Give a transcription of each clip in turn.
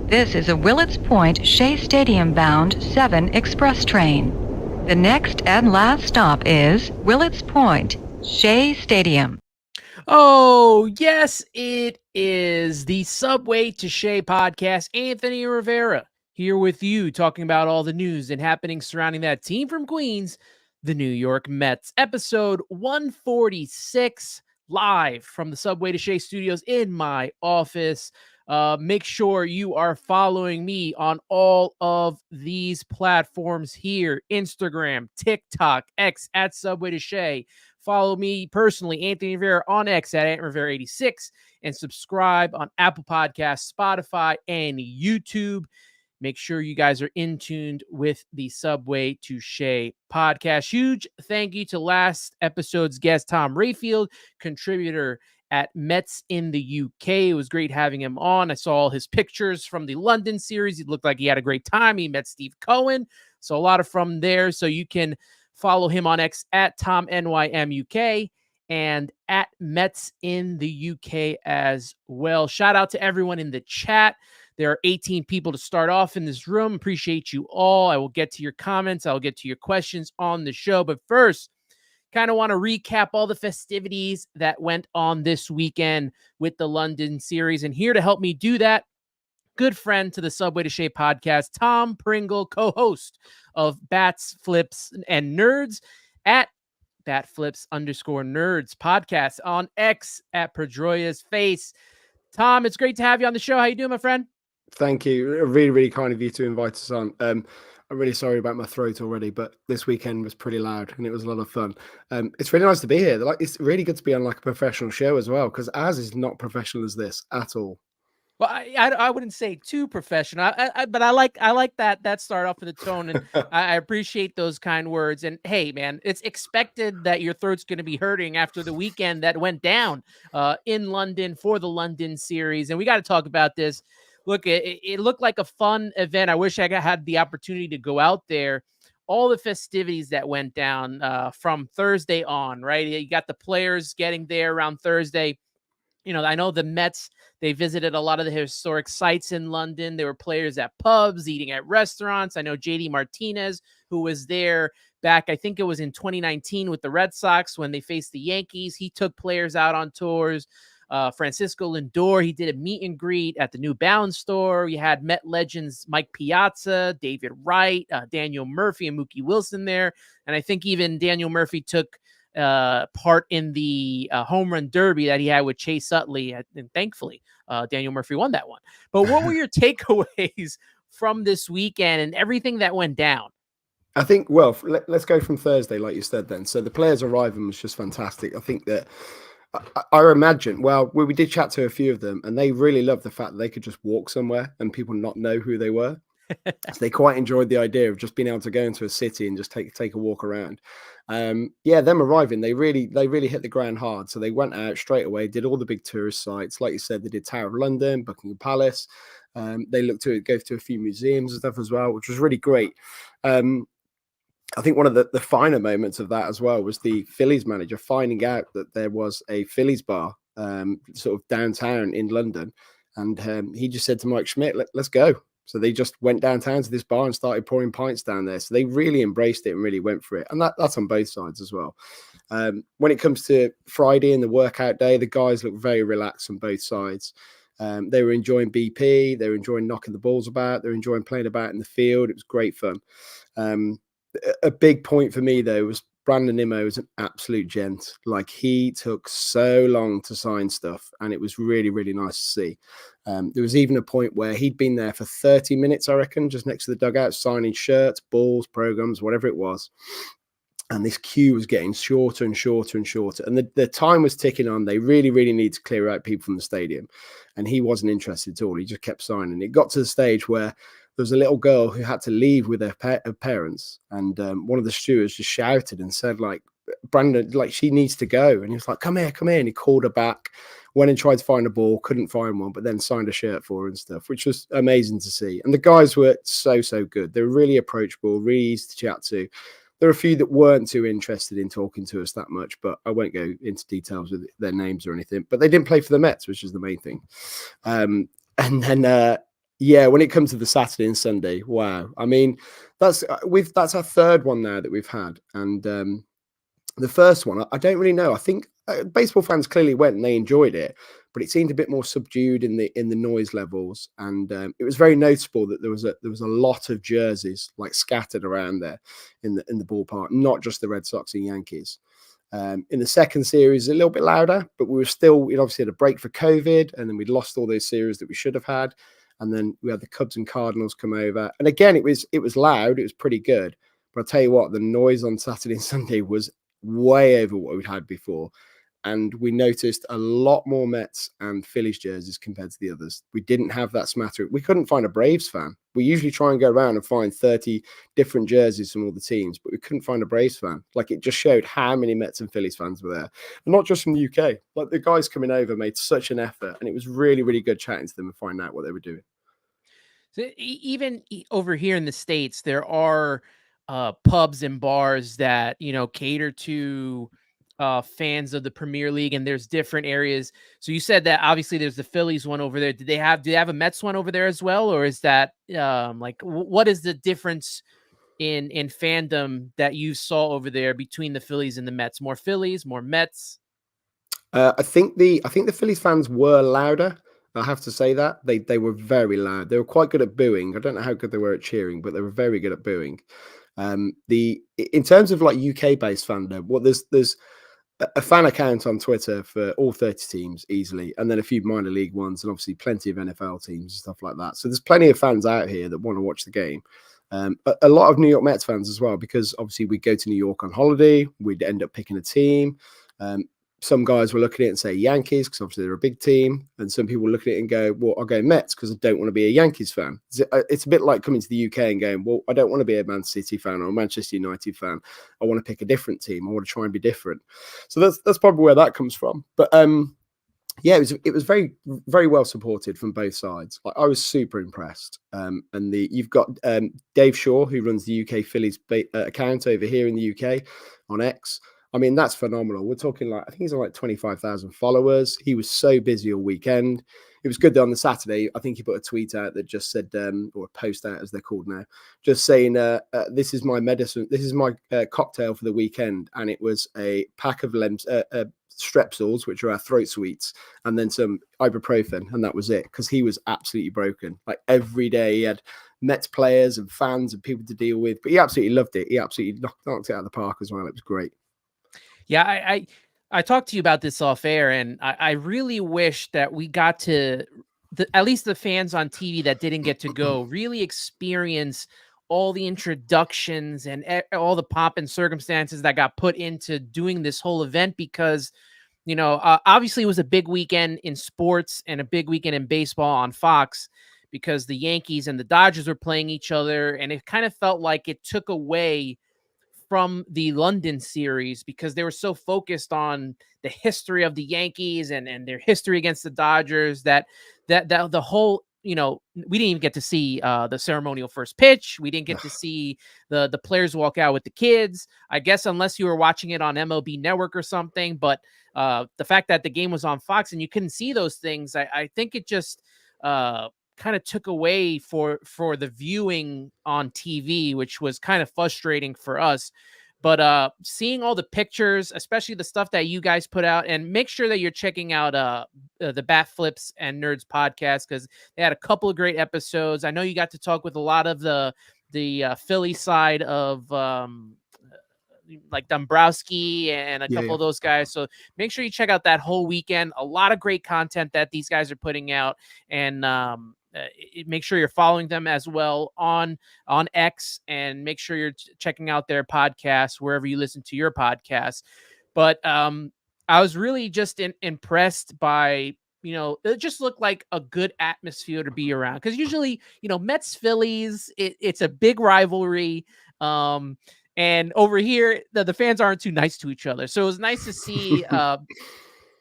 This is a Willets Point Shea Stadium bound 7 express train. The next and last stop is Willets Point, Shea Stadium. Oh, yes, it is the Subway to Shea podcast. Anthony Rivera here with you, talking about all the news and happenings surrounding that team from Queens, the New York Mets. Episode 146, live from the Subway to Shea studios in my office. Make sure you are following me on all of these platforms here: Instagram, TikTok, X at Subway to Shea. Follow me personally, Anthony Rivera, on X at Rivera86, and subscribe on Apple Podcasts, Spotify, and YouTube. Make sure you guys are in tuned with the Subway to Shea podcast. Huge thank you to last episode's guest, Tom Rayfield, contributor at Mets in the UK. It was great having him on. I saw all his pictures from the London series. It looked like he had a great time. He met Steve Cohen. So a lot of from there. So you can follow him on X at TomNYMUK and at Mets in the UK as well. Shout out to everyone in the chat. There are 18 people to start off in this room. Appreciate you all. I will get to your comments. I'll get to your questions on the show. But first, kind of want to recap all the festivities that went on this weekend with the London series. And here to help me do that, good friend to the Subway to Shea podcast, Tom Pringle, co-host of Batflips and Nerds at Batflips_Nerds podcast on X at Pedroia's Face. Tom, it's great to have you on the show. How you doing, my friend? Thank you. Really, really kind of you to invite us on. I'm really sorry about my throat already, but this weekend was pretty loud and it was a lot of fun. It's really nice to be here. It's really good to be on like a professional show as well, because ours is not professional as this at all. Well, I wouldn't say too professional, but I like that start off with the tone, and I appreciate those kind words. And hey, man, it's expected that your throat's going to be hurting after the weekend that went down in London for the London series, and we got to talk about this. Look, it looked like a fun event. I wish I had the opportunity to go out there. All the festivities that went down from Thursday on, right? You got the players getting there around Thursday. You know, I know the Mets, they visited a lot of the historic sites in London. There were players at pubs, eating at restaurants. I know JD Martinez, who was there back, I think it was in 2019 with the Red Sox when they faced the Yankees. He took players out on tours. Francisco Lindor, he did a meet and greet at the New Balance store. You had Met legends Mike Piazza, David Wright, Daniel Murphy, and Mookie Wilson there. And I think even Daniel Murphy took part in the home run derby that he had with Chase Utley, and thankfully Daniel Murphy won that one. But what were your takeaways from this weekend and everything that went down? I think, well, let's go from Thursday, like you said then. So the players arriving was just fantastic. I think that I imagine, well, we did chat to a few of them, and they really loved the fact that they could just walk somewhere and people not know who they were. So they quite enjoyed the idea of just being able to go into a city and just take a walk around. Yeah, them arriving, they really hit the ground hard. So they went out straight away, did all the big tourist sites. Like you said, they did Tower of London, Buckingham Palace. They looked to go to a few museums and stuff as well, which was really great. I think one of the finer moments of that as well was the Phillies manager finding out that there was a Phillies bar sort of downtown in London. And he just said to Mike Schmidt, let's go. So they just went downtown to this bar and started pouring pints down there. So they really embraced it and really went for it. And that's on both sides as well. When it comes to Friday and the workout day, the guys look very relaxed on both sides. They were enjoying BP. They were enjoying knocking the balls about. They were enjoying playing about in the field. It was great fun. A big point for me, though, was Brandon Nimmo is an absolute gent. Like, he took so long to sign stuff, and it was really, really nice to see. There was even a point where he'd been there for 30 minutes, I reckon, just next to the dugout, signing shirts, balls, programs, whatever it was. And this queue was getting shorter and shorter and shorter. And the time was ticking on. They really, really need to clear out people from the stadium. And he wasn't interested at all. He just kept signing. It got to the stage where there was a little girl who had to leave with her parents. And one of the stewards just shouted and said, like, Brandon, like, she needs to go. And he was like, come here. And he called her back, went and tried to find a ball, couldn't find one, but then signed a shirt for her and stuff, which was amazing to see. And the guys were so good. They were really approachable, really easy to chat to. There are a few that weren't too interested in talking to us that much, but I won't go into details with their names or anything. But they didn't play for the Mets, which is the main thing. And then Yeah, when it comes to the Saturday and Sunday, wow. I mean, that's our third one now that we've had, and the first one, I don't really know. I think baseball fans clearly went and they enjoyed it, but it seemed a bit more subdued in the noise levels, and it was very noticeable that there was a lot of jerseys like scattered around there in the ballpark, not just the Red Sox and Yankees. In the second series, a little bit louder, but we obviously had a break for COVID, and then we'd lost all those series that we should have had. And then we had the Cubs and Cardinals come over. And again, it was loud. It was pretty good. But I'll tell you what, the noise on Saturday and Sunday was way over what we'd had before. And we noticed a lot more Mets and Phillies jerseys compared to the others. We didn't have that smattering. We couldn't find a Braves fan. We usually try and go around and find 30 different jerseys from all the teams, but we couldn't find a Braves fan. Like, it just showed how many Mets and Phillies fans were there. And not just from the UK. Like, the guys coming over made such an effort, and it was really, really good chatting to them and finding out what they were doing. So even over here in the States, there are pubs and bars that, cater to fans of the Premier League, and there's different areas. So you said that obviously there's the Phillies one over there. Do they have a Mets one over there as well? Or is that what is the difference in fandom that you saw over there between the Phillies and the Mets? More Phillies, more Mets? I think the Phillies fans were louder. I have to say that they were very loud. They were quite good at booing. I don't know how good they were at cheering, but they were very good at booing. In terms of like UK based fandom, there's a fan account on Twitter for all 30 teams easily, and then a few minor league ones, and obviously plenty of NFL teams and stuff like that. So there's plenty of fans out here that want to watch the game. A lot of New York Mets fans as well, because obviously we'd go to New York on holiday, we'd end up picking a team. Some guys will look at it and say Yankees because obviously they're a big team, and some people look at it and go, well, I'll go Mets because I don't want to be a Yankees fan. It's a bit like coming to the UK and going, well, I don't want to be a Man City fan or a Manchester United fan. I want to pick a different team. I want to try and be different. So that's probably where that comes from. But yeah, it was very, very well supported from both sides. Like, I was super impressed. And you've got Dave Shaw, who runs the UK Phillies account over here in the UK on X. I mean, that's phenomenal. We're talking I think he's on 25,000 followers. He was so busy all weekend. It was good that on the Saturday, I think he put a tweet out that just said, or a post out as they're called now, just saying, this is my medicine. This is my cocktail for the weekend. And it was a pack of Strepsils, which are our throat sweets, and then some ibuprofen. And that was it, because he was absolutely broken. Like, every day he had Mets players and fans and people to deal with, but he absolutely loved it. He absolutely knocked it out of the park as well. It was great. Yeah, I talked to you about this off air, and I really wish that we got to, at least the fans on TV that didn't get to go, really experience all the introductions and all the pomp and circumstances that got put into doing this whole event, because, obviously it was a big weekend in sports and a big weekend in baseball on Fox, because the Yankees and the Dodgers were playing each other, and it kind of felt like it took away from the London series, because they were so focused on the history of the Yankees and their history against the Dodgers that the whole, we didn't even get to see the ceremonial first pitch. We didn't get to see the players walk out with the kids, I guess, unless you were watching it on MLB Network or something. But the fact that the game was on Fox and you couldn't see those things, I think it just kind of took away for the viewing on TV, which was kind of frustrating for us. But seeing all the pictures, especially the stuff that you guys put out, and make sure that you're checking out the Batflips and Nerds podcast, because they had a couple of great episodes. I know you got to talk with a lot of the Philly side of like Dombrowski and a couple of those guys. So make sure you check out that whole weekend. A lot of great content that these guys are putting out, and make sure you're following them as well on X, and make sure you're checking out their podcast wherever you listen to your podcast. But I was really just impressed by, it just looked like a good atmosphere to be around, because usually, Mets Phillies, it's a big rivalry. And over here, the fans aren't too nice to each other. So it was nice to see,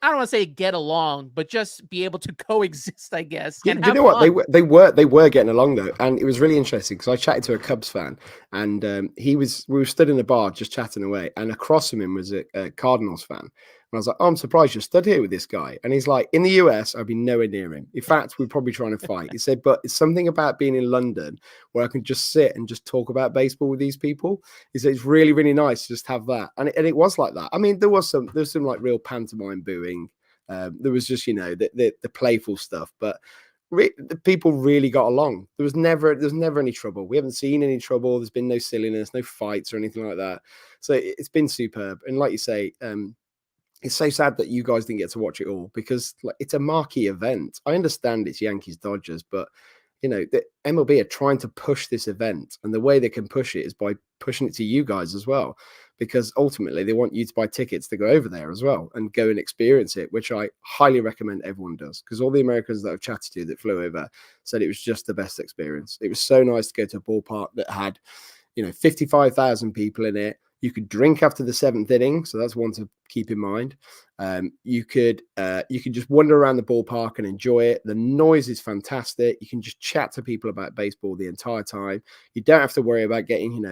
I don't want to say get along, but just be able to coexist, I guess. Yeah, and do you know what? They were getting along though, and it was really interesting because I chatted to a Cubs fan, and we were stood in a bar just chatting away, and across from him was a Cardinals fan, And I was like, oh, I'm surprised you're stood here with this guy. And he's like, in the US, I'd be nowhere near him. In fact, we're probably trying to fight. He said, but it's something about being in London where I can just sit and just talk about baseball with these people. He said, it's really, really nice to just have that. And it was like that. I mean, there's some like real pantomime booing. There was just, the playful stuff, but the people really got along. There's never any trouble. We haven't seen any trouble. There's been no silliness, no fights or anything like that. So it's been superb. And like you say, it's so sad that you guys didn't get to watch it all because it's a marquee event. I understand it's Yankees Dodgers, but the MLB are trying to push this event, and the way they can push it is by pushing it to you guys as well, because ultimately they want you to buy tickets to go over there as well and go and experience it, which I highly recommend everyone does, because all the Americans that I've chatted to that flew over said it was just the best experience. It was so nice to go to a ballpark that had 55,000 people in it. You could drink after the seventh inning, so that's one to keep in mind. You could just wander around the ballpark and enjoy it. The noise is fantastic. You can just chat to people about baseball the entire time. You don't have to worry about getting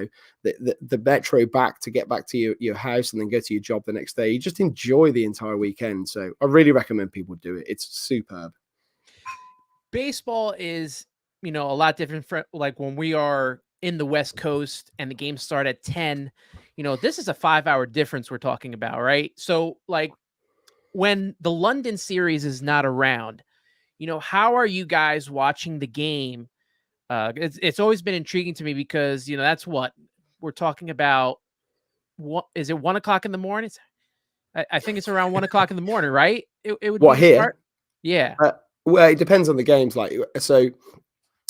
the metro back to get back to your house and then go to your job the next day. You just enjoy the entire weekend. So I really recommend people do it. It's superb. Baseball is a lot different from like when we are in the West Coast and the games start at 10. This is a 5-hour difference we're talking about, right? So like when the London series is not around, how are you guys watching the game? It's always been intriguing to me because, that's what we're talking about. What is it? 1 o'clock in the morning? I think it's around 1 o'clock in the morning, right? It would What, be here? start? Yeah. Well, it depends on the games. So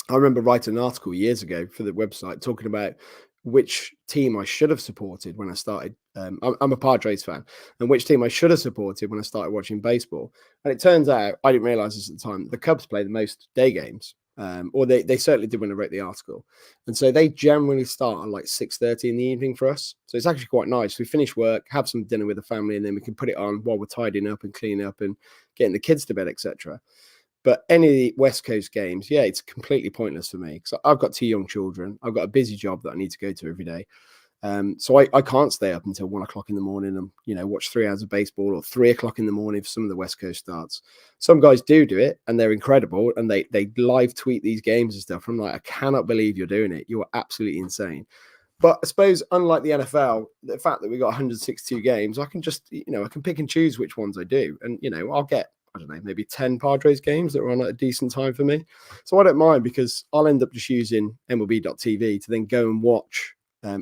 I remember writing an article years ago for the website talking about which team I should have supported when I started. I'm a Padres fan, and which team I should have supported when I started watching baseball. And it turns out, I didn't realize this at the time, the Cubs play the most day games, or they certainly did when I wrote the article. And so they generally start at like 6:30 in the evening for us. So it's actually quite nice. We finish work, have some dinner with the family, and then we can put it on while we're tidying up and cleaning up and getting the kids to bed, etc. But any of the West Coast games, yeah, it's completely pointless for me because I've got 2 young children. I've got a busy job that I need to go to every day. So I can't stay up until 1 o'clock in the morning and, watch 3 hours of baseball, or 3 o'clock in the morning for some of the West Coast starts. Some guys do it and they're incredible and they live tweet these games and stuff. I'm like, I cannot believe you're doing it. You're absolutely insane. But I suppose, unlike the NFL, the fact that we got 162 games, I can just, I can pick and choose which ones I do. And, I'll get, I don't know, maybe 10 Padres games that are on at a decent time for me. So I don't mind, because I'll end up just using MLB.tv to then go and watch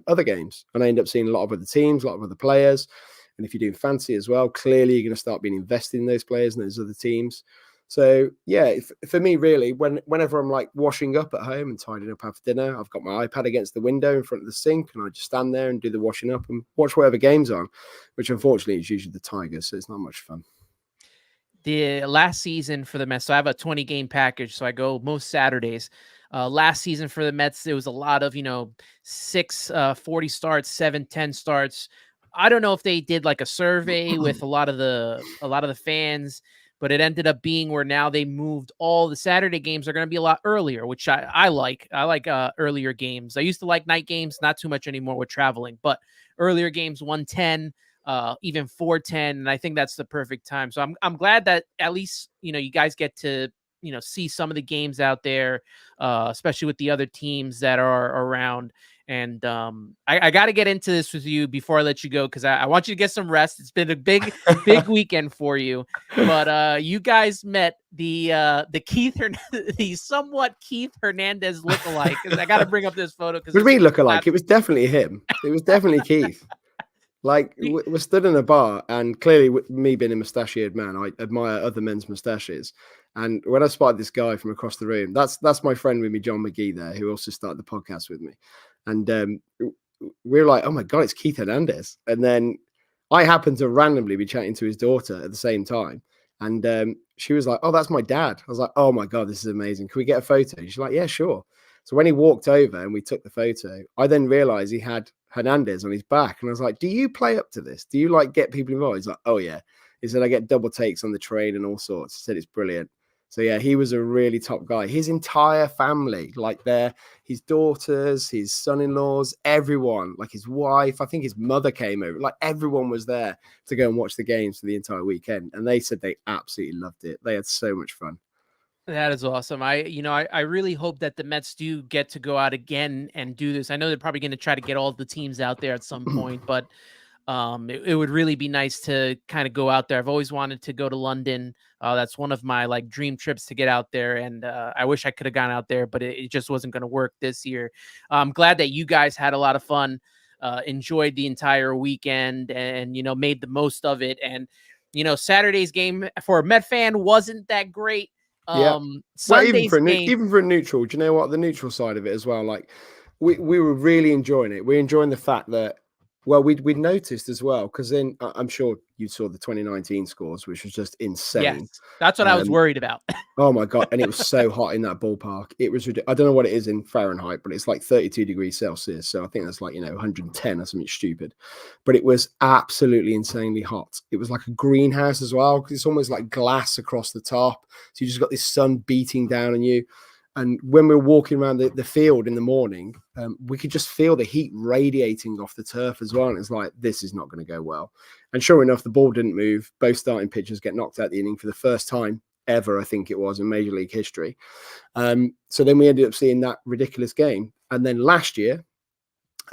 other games. And I end up seeing a lot of other teams, a lot of other players. And if you're doing fantasy as well, clearly you're going to start being invested in those players and those other teams. So yeah, for me, really, whenever I'm like washing up at home and tidying up after dinner, I've got my iPad against the window in front of the sink, and I just stand there and do the washing up and watch whatever game's on, which unfortunately is usually the Tigers, so it's not much fun. The last season for the Mets, so I have a 20-game package, so I go most Saturdays. Last season for the Mets, there was a lot of 6 40 starts, 7 10 starts. I don't know if they did like a survey with a lot of the fans, but it ended up being where now they moved all the Saturday games are going to be a lot earlier, which I like. I like earlier games. I used to like night games, not too much anymore with traveling, but earlier games, 1:10. Even 4:10, and I think that's the perfect time. So I'm glad that at least you guys get to see some of the games out there, especially with the other teams that are around. And I got to get into this with you before I let you go, because I want you to get some rest. It's been a big weekend for you, but you guys met the somewhat Keith Hernandez lookalike. Because I got to bring up this photo. Because what do you mean lookalike? It was definitely him. It was definitely Keith. Like, we're stood in a bar, and clearly, me being a mustachioed man, I admire other men's mustaches. And when I spotted this guy from across the room, that's my friend with me, John McGee, there, who also started the podcast with me. And we were like, oh my God, it's Keith Hernandez. And then I happened to randomly be chatting to his daughter at the same time. And she was like, oh, that's my dad. I was like, oh my God, this is amazing. Can we get a photo? She's like, yeah, sure. So when he walked over and we took the photo, I then realized he had Hernandez on his back. And I was like, do you play up to this? Do you like get people involved? He's like, oh yeah. He said, I get double takes on the train and all sorts. He said, it's brilliant. So yeah, he was a really top guy. His entire family, like his daughters, his son-in-laws, everyone, like his wife, I think his mother came over. Like everyone was there to go and watch the games for the entire weekend, and they said they absolutely loved it. They had so much fun. That is awesome. I really hope that the Mets do get to go out again and do this. I know they're probably going to try to get all the teams out there at some point, but it would really be nice to kind of go out there. I've always wanted to go to London. That's one of my like dream trips to get out there. And I wish I could have gone out there, but it just wasn't going to work this year. I'm glad that you guys had a lot of fun, enjoyed the entire weekend and, made the most of it. And, Saturday's game for a Met fan wasn't that great. Yeah. Well, Sunday's game, even for a neutral, do you know what, the neutral side of it as well? Like we were really enjoying it. We're enjoying the fact that, well, we'd noticed as well, because then I'm sure you saw the 2019 scores, which was just insane. yes, that's what I was worried about. Oh my God. And it was so hot in that ballpark. It was ridiculous. I don't know what it is in Fahrenheit, but it's like 32 degrees Celsius. So I think that's like, 110 or something stupid. But it was absolutely insanely hot. It was like a greenhouse as well, because it's almost like glass across the top. So you just got this sun beating down on you. And when we were walking around the field in the morning, we could just feel the heat radiating off the turf as well. And it's like, this is not going to go well. And sure enough, the ball didn't move. Both starting pitchers get knocked out the inning for the first time ever, I think it was, in Major League history. So then we ended up seeing that ridiculous game. And then last year,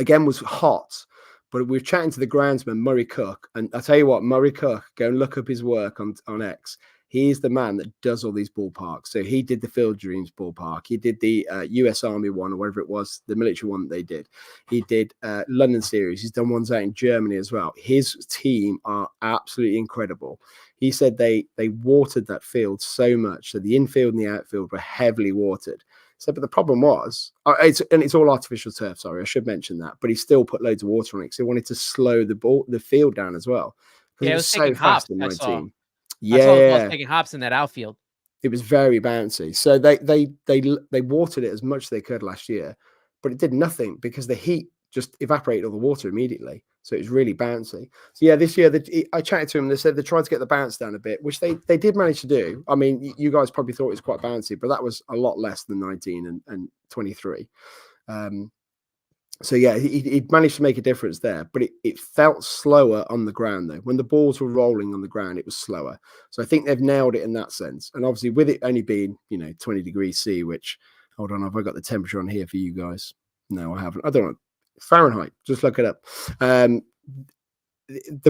again, was hot. But we were chatting to the groundsman, Murray Cook. And I tell you what, Murray Cook, go and look up his work on X. He's the man that does all these ballparks. So he did the Field Dreams ballpark. He did the US Army one, or whatever it was, the military one that they did. He did London series. He's done ones out in Germany as well. His team are absolutely incredible. He said they watered that field so much. So the infield and the outfield were heavily watered. So, but the problem was, it's all artificial turf. Sorry, I should mention that. But he still put loads of water on it because he wanted to slow the field down as well. Because it was so fast in 19. Yeah, I was taking hops in that outfield. It was very bouncy. So they watered it as much as they could last year, but it did nothing because the heat just evaporated all the water immediately. So it was really bouncy. So yeah, this year I chatted to them. They said they tried to get the bounce down a bit, which they did manage to do. I mean, you guys probably thought it was quite bouncy, but that was a lot less than 19 and 23. So yeah, he managed to make a difference there, but it felt slower on the ground though. When the balls were rolling on the ground, it was slower. So I think they've nailed it in that sense. And obviously with it only being, 20 degrees C, which, hold on, have I got the temperature on here for you guys? No, I haven't. I don't know. Fahrenheit, just look it up. The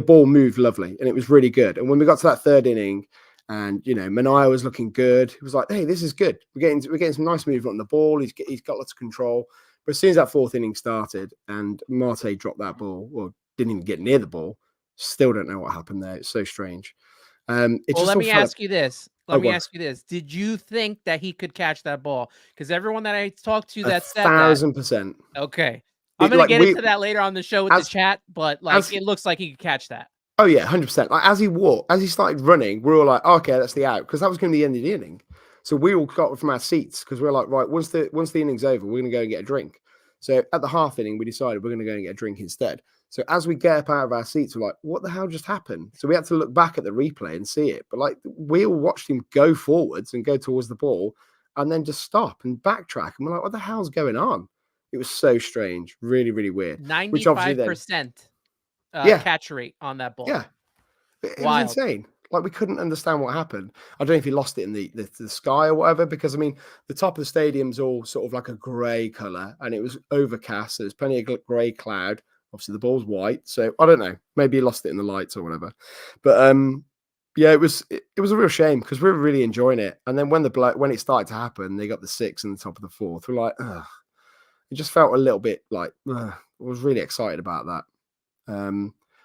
ball moved lovely and it was really good. And when we got to that third inning and, Manaea was looking good, it was like, hey, this is good. We're getting some nice movement on the ball. He's got lots of control. But as soon as that fourth inning started and Marte dropped that ball, or didn't even get near the ball, still don't know what happened there. It's so strange. Let me ask you this. Ask you this. Did you think that he could catch that ball? Because everyone that I talked to that said 1,000%. Okay. I'm going to get into that later on the show with the chat, but it looks like he could catch that. Oh, yeah, 100%. Like as he started running, we were all like, oh, okay, that's the out. Because that was going to be the end of the inning. So we all got from our seats because we're like, right, once the inning's over, we're going to go and get a drink. So at the half inning, we decided we're going to go and get a drink instead. So as we get up out of our seats, we're like, what the hell just happened? So we had to look back at the replay and see it. But we all watched him go forwards and go towards the ball and then just stop and backtrack. And we're like, what the hell's going on? It was so strange. Really, really weird. 95% catch rate on that ball. Yeah. It was insane. We couldn't understand what happened. I don't know if he lost it in the sky or whatever, because, I mean, the top of the stadium's all sort of like a grey colour and it was overcast. So there's plenty of grey cloud. Obviously, the ball's white. So I don't know. Maybe he lost it in the lights or whatever. But, yeah, it was a real shame because we were really enjoying it. And then when it started to happen, they got the 6 in the top of the 4th. We're like, ugh. It just felt a little bit like, ugh. I was really excited about that.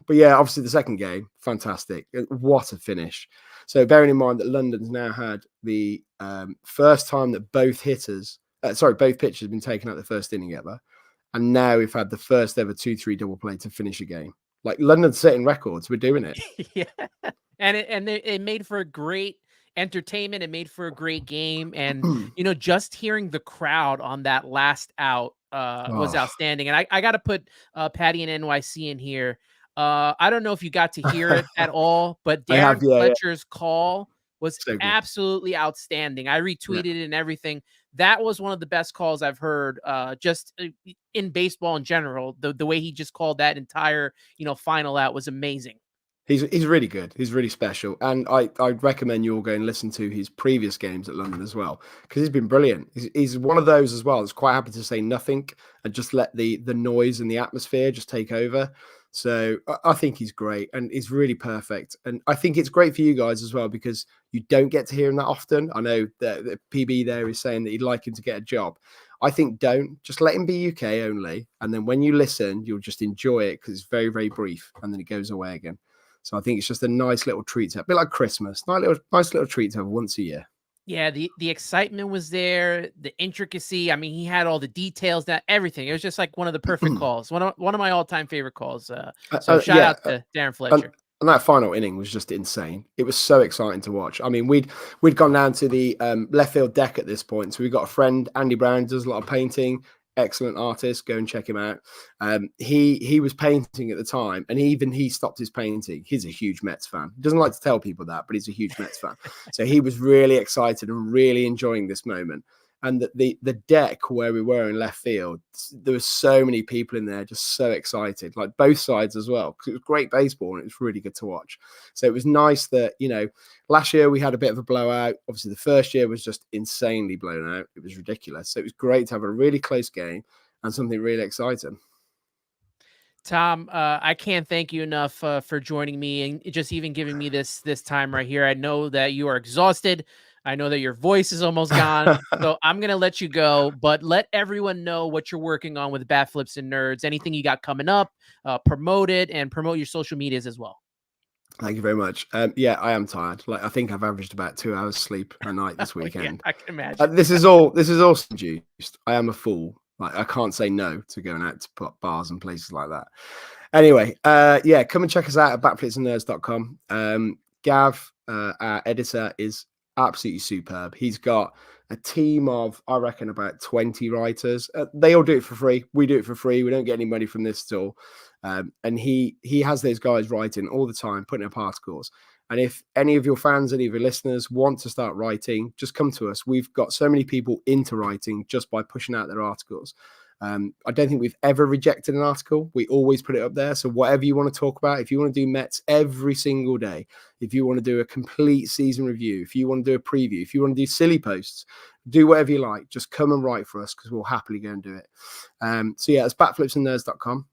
But yeah, obviously the second game, fantastic. What a finish. So bearing in mind that London's now had the first time that both pitchers have been taken out the first inning ever. And now we've had the first ever 2-3 double play to finish a game. London's setting records. We're doing it. Yeah. And it made for a great entertainment. It made for a great game. And, just hearing the crowd on that last out was outstanding. And I got to put Patty and NYC in here. I don't know if you got to hear it at all, but Darren Fletcher's call was So good. absolutely outstanding. I retweeted it and everything. That was one of the best calls I've heard, just in baseball in general. The way he just called that entire, final out was amazing. He's really good. He's really special, and I'd recommend you all go and listen to his previous games at London as well, because he's been brilliant. He's one of those as well that's quite happy to say nothing and just let the noise and the atmosphere just take over. So I think he's great, and he's really perfect. And I think it's great for you guys as well, because you don't get to hear him that often. I know that the PB there is saying that he'd like him to get a job. I think don't, just let him be UK only, and then when you listen, you'll just enjoy it because it's very, very brief, and then it goes away again. So I think it's just a nice little treat to have, a bit like Christmas, nice little treat to have once a year. Yeah, the excitement was there, the intricacy. I mean, he had all the details, that everything. It was just like one of the perfect calls. One of my all-time favorite calls. So shout out to Darren Fletcher. And that final inning was just insane. It was so exciting to watch. I mean, we'd gone down to the left field deck at this point. So we've got a friend, Andy Brown, does a lot of painting. Excellent artist. Go and check him out. He was painting at the time, and he stopped his painting. He's a huge Mets fan. He doesn't like to tell people that, but he's a huge Mets fan. So he was really excited and really enjoying this moment. And the deck where we were in left field, there were so many people in there just so excited, like both sides as well, because it was great baseball and it was really good to watch. So it was nice that, last year we had a bit of a blowout. Obviously, the first year was just insanely blown out. It was ridiculous. So it was great to have a really close game and something really exciting. Tom, I can't thank you enough for joining me and just even giving me this time right here. I know that you are exhausted. I know that your voice is almost gone, so I'm going to let you go, but let everyone know what you're working on with Batflips and Nerds, anything you got coming up, promote it, and promote your social medias as well. Thank you very much. Yeah, I am tired. Like, I think I've averaged about 2 hours sleep a night this weekend. Yeah, I can imagine. This is all induced. I am a fool. Like, I can't say no to going out to put bars and places like that. Anyway, yeah, come and check us out at batflipsandnerds.com. Gav, our editor, is absolutely superb. He's got a team of, I reckon, about 20 writers. They all do it for free. We do it for free. We don't get any money from this at all. And he has those guys writing all the time, putting up articles. And if any of your fans, any of your listeners want to start writing, just come to us. We've got so many people into writing just by pushing out their articles. I don't think we've ever rejected an article. We always put it up there. So whatever you want to talk about, if you want to do Mets every single day, if you want to do a complete season review, if you want to do a preview, if you want to do silly posts, do whatever you like. Just come and write for us because we'll happily go and do it. So yeah, it's batflipsandnerds.com.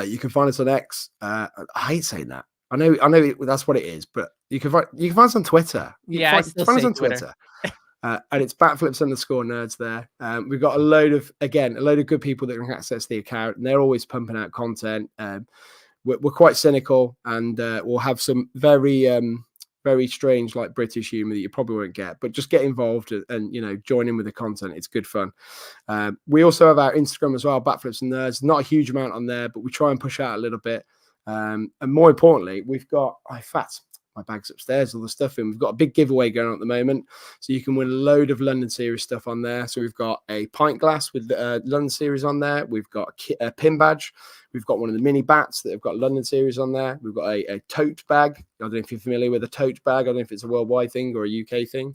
You can find us on X. I hate saying that. I know that's what it is, but you can find us on Twitter. Yeah, find us on Twitter. And it's Batflips_nerds there. We've got a load of good people that can access the account, and they're always pumping out content. We're quite cynical, and we'll have some very, very strange, like British humor that you probably won't get, but just get involved and join in with the content. It's good fun. We also have our Instagram as well, Batflips and Nerds. Not a huge amount on there, but we try and push out a little bit. And more importantly, we've got, in fact, my bag's upstairs, all the stuff in. We've got a big giveaway going on at the moment. So you can win a load of London Series stuff on there. So we've got a pint glass with London Series on there. We've got a pin badge. We've got one of the mini bats that have got London Series on there. We've got a tote bag. I don't know if you're familiar with a tote bag. I don't know if it's a worldwide thing or a UK thing.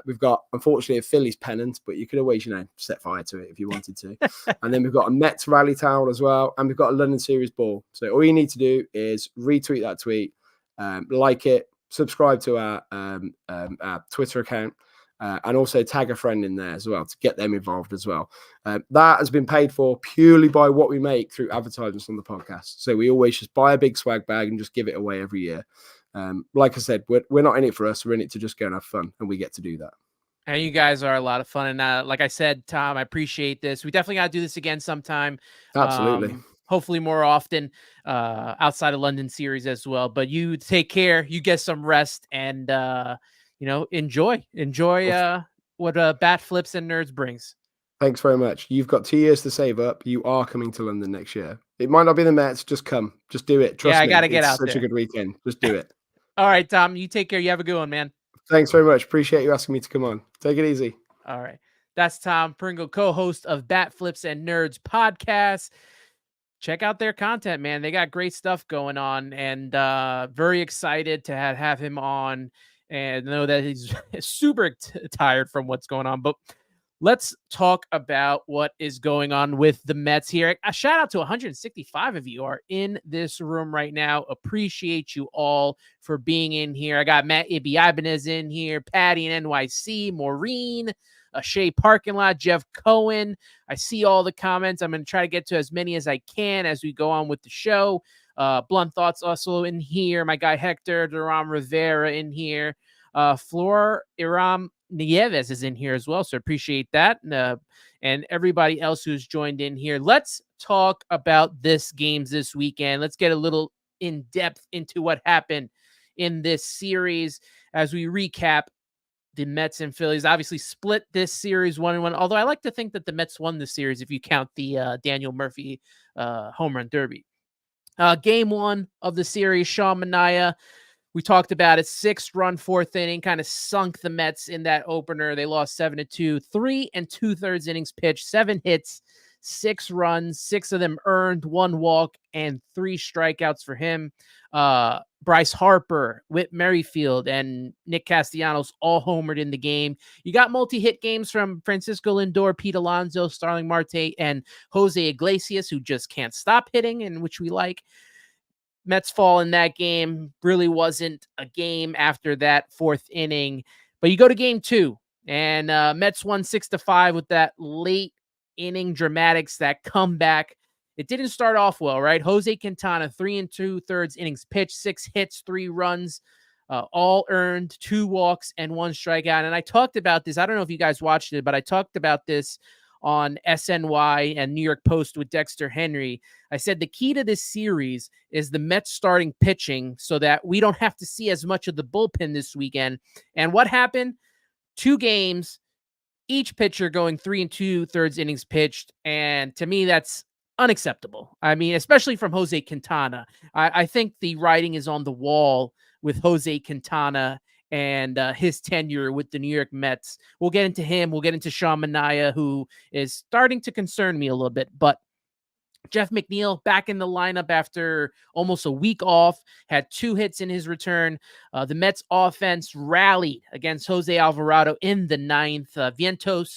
We've got, unfortunately, a Phillies pennant, but you could always, set fire to it if you wanted to. And then we've got a Mets rally towel as well. And we've got a London Series ball. So all you need to do is retweet that tweet, like it, subscribe to our Twitter account, and also tag a friend in there as well to get them involved as well. That has been paid for purely by what we make through advertisements on the podcast. So we always just buy a big swag bag and just give it away every year. Like I said, we're not in it for us. We're in it to just go and have fun, and we get to do that. And you guys are a lot of fun. And like I said, Tom, I appreciate this. We definitely got to do this again sometime. Absolutely. Hopefully more often, outside of London Series as well. But you take care, you get some rest, and enjoy what Batflips and Nerds brings. Thanks very much. You've got 2 years to save up. You are coming to London next year. It might not be the Mets. Just come. Just do it. Trust me. I got to get out there. It's such a good weekend. Just do it. All right, Tom. You take care. You have a good one, man. Thanks very much. Appreciate you asking me to come on. Take it easy. All right. That's Tom Pringle, co-host of Batflips and Nerds podcast. Check out their content, man. They got great stuff going on, and very excited to have him on and know that he's super tired from what's going on. But let's talk about what is going on with the Mets here. A shout out to 165 of you are in this room right now. Appreciate you all for being in here. I got Matt Ibanez in here, Patty in NYC, Maureen, Shea Parking Lot, Jeff Cohen. I see all the comments. I'm going to try to get to as many as I can as we go on with the show. Blunt Thoughts also in here. My guy Hector Duran Rivera in here. Flor Iram Nieves is in here as well, so appreciate that. And everybody else who's joined in here. Let's talk about this games this weekend. Let's get a little in depth into what happened in this series as we recap the Mets and Phillies. Obviously split this series 1-1, although I like to think that the Mets won the series if you count the Daniel Murphy home run derby. Game 1 of the series, Sean Manaea, we talked about it, 6-run fourth inning, kind of sunk the Mets in that opener. They lost 7-2, 3 2/3 innings pitched, 7 hits, 6 runs, 6 of them earned, 1 walk, and 3 strikeouts for him. Bryce Harper, Whit Merrifield, and Nick Castellanos all homered in the game. You got multi-hit games from Francisco Lindor, Pete Alonso, Starling Marte, and Jose Iglesias, who just can't stop hitting, and which we like. Mets fall in that game. Really wasn't a game after that fourth inning. But you go to game 2, and Mets won 6-5 with that late inning dramatics, that comeback. It didn't start off well, right? Jose Quintana, 3 2/3 innings pitched, 6 hits, 3 runs, all earned, 2 walks, and 1 strikeout. And I talked about this. I don't know if you guys watched it, but I talked about this on SNY and New York Post with Dexter Henry. I said the key to this series is the Mets starting pitching so that we don't have to see as much of the bullpen this weekend. And what happened? 2 games, each pitcher going 3 2/3 innings pitched. And to me, that's unacceptable. I mean, especially from Jose Quintana. I think the writing is on the wall with Jose Quintana and his tenure with the New York Mets. We'll get into him. We'll get into Sean Manaea, who is starting to concern me a little bit. But Jeff McNeil back in the lineup after almost a week off, had 2 hits in his return. The Mets offense rallied against Jose Alvarado in the 9th.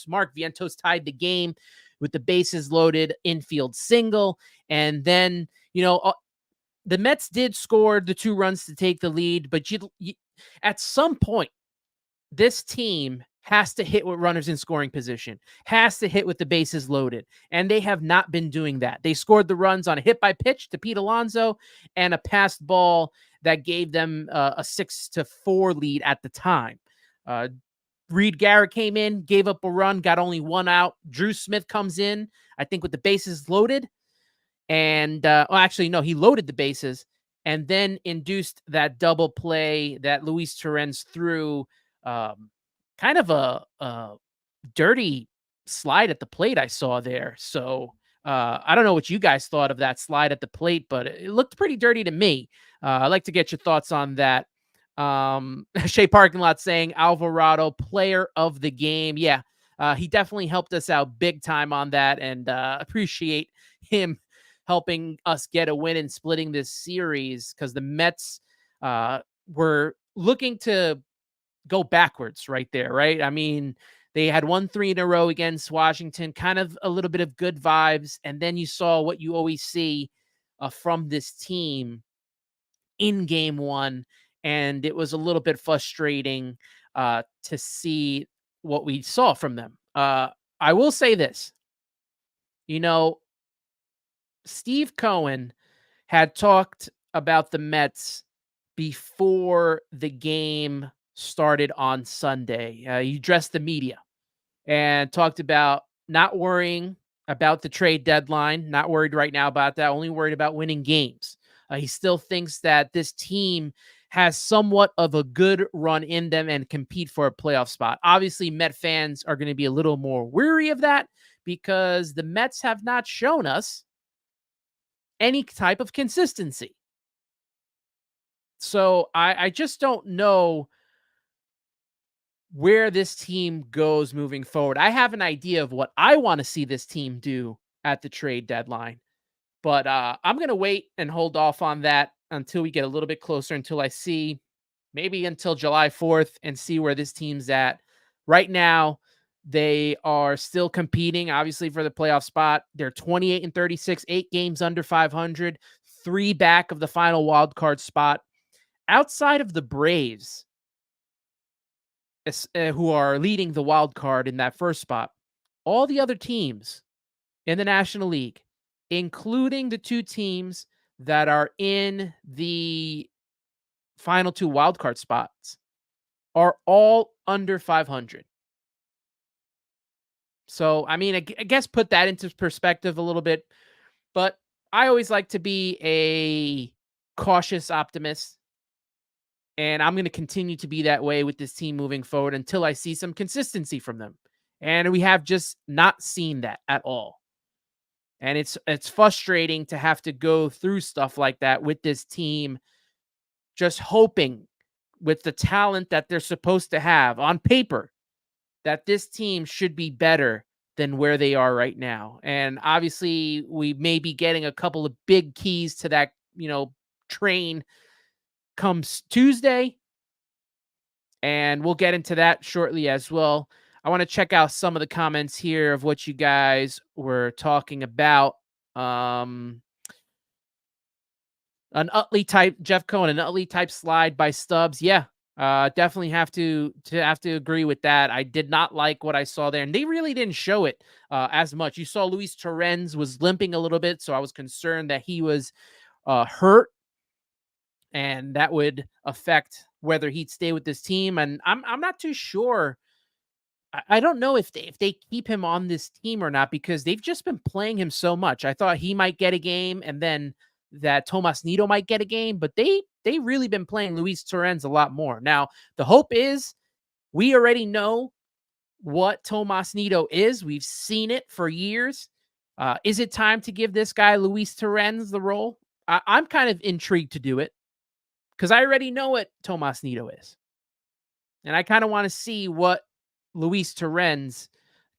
Mark Vientos tied the game with the bases loaded infield single. And then, the Mets did score the 2 runs to take the lead, but at some point, this team has to hit with runners in scoring position, has to hit with the bases loaded, and they have not been doing that. They scored the runs on a hit by pitch to Pete Alonso and a passed ball that gave them a 6-4 lead at the time. Reed Garrett came in, gave up a run, got only 1 out. Drew Smith comes in, I think with the bases loaded, and he loaded the bases and then induced that double play that Luis Torrens threw. Kind of a dirty slide at the plate I saw there. So I don't know what you guys thought of that slide at the plate, but it looked pretty dirty to me. I'd like to get your thoughts on that. Shea Parking Lot saying Alvarado, player of the game. Yeah, he definitely helped us out big time on that, and appreciate him helping us get a win and splitting this series, because the Mets were looking to go backwards right there, right? I mean, they had won 3 in a row against Washington, kind of a little bit of good vibes, and then you saw what you always see from this team in game 1, and it was a little bit frustrating to see what we saw from them. I will say this, Steve Cohen had talked about the Mets before the game started on Sunday. He addressed the media and talked about not worrying about the trade deadline, not worried right now about that, only worried about winning games. He still thinks that this team has somewhat of a good run in them and compete for a playoff spot. Obviously, Met fans are going to be a little more weary of that because the Mets have not shown us any type of consistency. So I just don't know where this team goes moving forward. I have an idea of what I want to see this team do at the trade deadline, but I'm going to wait and hold off on that until we get a little bit closer, until I see maybe until July 4th and see where this team's at. Right now, they are still competing, obviously, for the playoff spot. They're 28-36, 8 games under 500, 3 back of the final wild card spot. Outside of the Braves, who are leading the wild card in that first spot, all the other teams in the National League, including the 2 teams that are in the final 2 wild card spots, are all under 500. So, I mean, I guess put that into perspective a little bit, but I always like to be a cautious optimist, and I'm going to continue to be that way with this team moving forward until I see some consistency from them. And we have just not seen that at all. And it's frustrating to have to go through stuff like that with this team, just hoping with the talent that they're supposed to have on paper that this team should be better than where they are right now. And obviously, we may be getting a couple of big keys to that, train comes Tuesday. And we'll get into that shortly as well. I want to check out some of the comments here of what you guys were talking about. An Utley type, Jeff Cohen, an Utley type slide by Stubbs. Yeah, definitely have to agree with that. I did not like what I saw there, and they really didn't show it as much. You saw Luis Torrens was limping a little bit, so I was concerned that he was hurt, and that would affect whether he'd stay with this team. And I'm not too sure. I don't know if they keep him on this team or not, because they've just been playing him so much. I thought he might get a game, and then that Tomas Nido might get a game, but they really been playing Luis Torrens a lot more. Now, the hope is we already know what Tomas Nido is. We've seen it for years. Is it time to give this guy Luis Torrens the role? I'm kind of intrigued to do it because I already know what Tomas Nido is. And I kind of want to see what Luis Torrens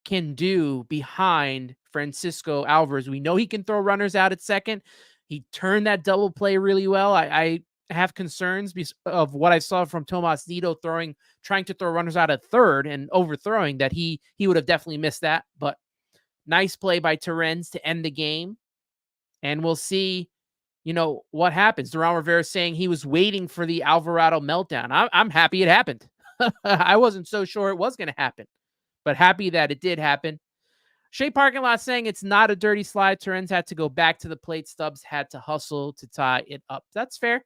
can do behind Francisco Alvarez. We know he can throw runners out at second. He turned that double play really well. I have concerns of what I saw from Tomas Nido trying to throw runners out at third and overthrowing that he would have definitely missed that. But nice play by Torrens to end the game. And we'll see, what happens. Duran Rivera saying he was waiting for the Alvarado meltdown. I'm happy it happened. I wasn't so sure it was going to happen, but happy that it did happen. Shea Parking Lot saying it's not a dirty slide. Torrens had to go back to the plate. Stubbs had to hustle to tie it up. That's fair.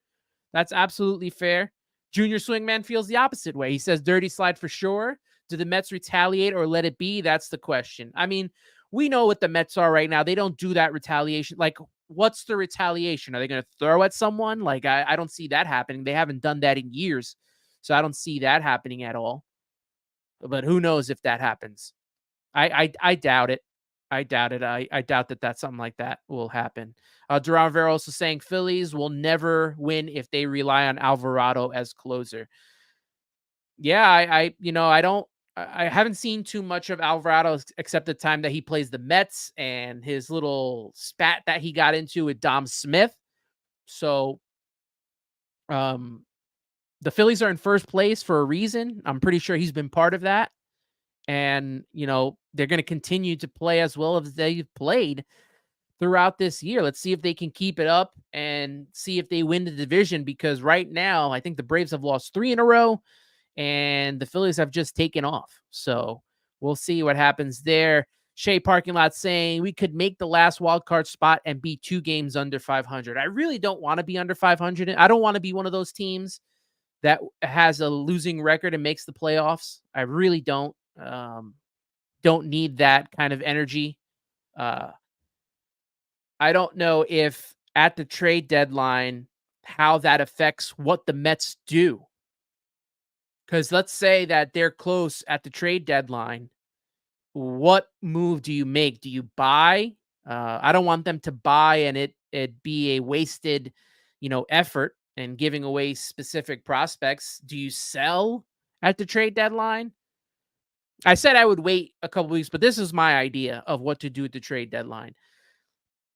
That's absolutely fair. Junior Swingman feels the opposite way. He says dirty slide for sure. Do the Mets retaliate or let it be? That's the question. I mean, we know what the Mets are right now. They don't do that retaliation. Like, what's the retaliation? Are they going to throw at someone? Like, I don't see that happening. They haven't done that in years. So I don't see that happening at all. But who knows if that happens? I doubt it. I doubt it. I doubt that something like that will happen. Duran Rivera also saying Phillies will never win if they rely on Alvarado as closer. Yeah, I haven't seen too much of Alvarado except the time that he plays the Mets and his little spat that he got into with Dom Smith. So, the Phillies are in first place for a reason. I'm pretty sure he's been part of that. And, they're going to continue to play as well as they've played throughout this year. Let's see if they can keep it up and see if they win the division, because right now I think the Braves have lost 3 in a row and the Phillies have just taken off. So we'll see what happens there. Shea Parking Lot saying we could make the last wild card spot and be 2 games under 500. I really don't want to be under 500. I don't want to be one of those teams that has a losing record and makes the playoffs. I really don't. Don't need that kind of energy. I don't know if at the trade deadline, how that affects what the Mets do. Because let's say that they're close at the trade deadline. What move do you make? Do you buy? I don't want them to buy and it be a wasted, effort and giving away specific prospects. Do you sell at the trade deadline? I said I would wait a couple weeks, but this is my idea of what to do at the trade deadline.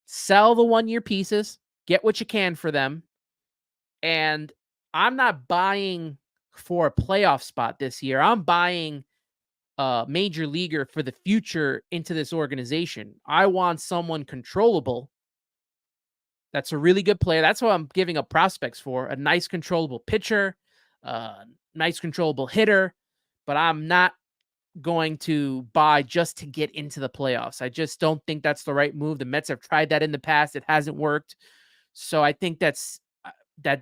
Sell the 1-year pieces, get what you can for them. And I'm not buying for a playoff spot this year. I'm buying a major leaguer for the future into this organization. I want someone controllable. That's a really good player. That's what I'm giving up prospects for. A nice controllable pitcher, nice controllable hitter, but I'm not going to buy just to get into the playoffs. I just don't think that's the right move. The Mets have tried that in the past. It hasn't worked. So I think that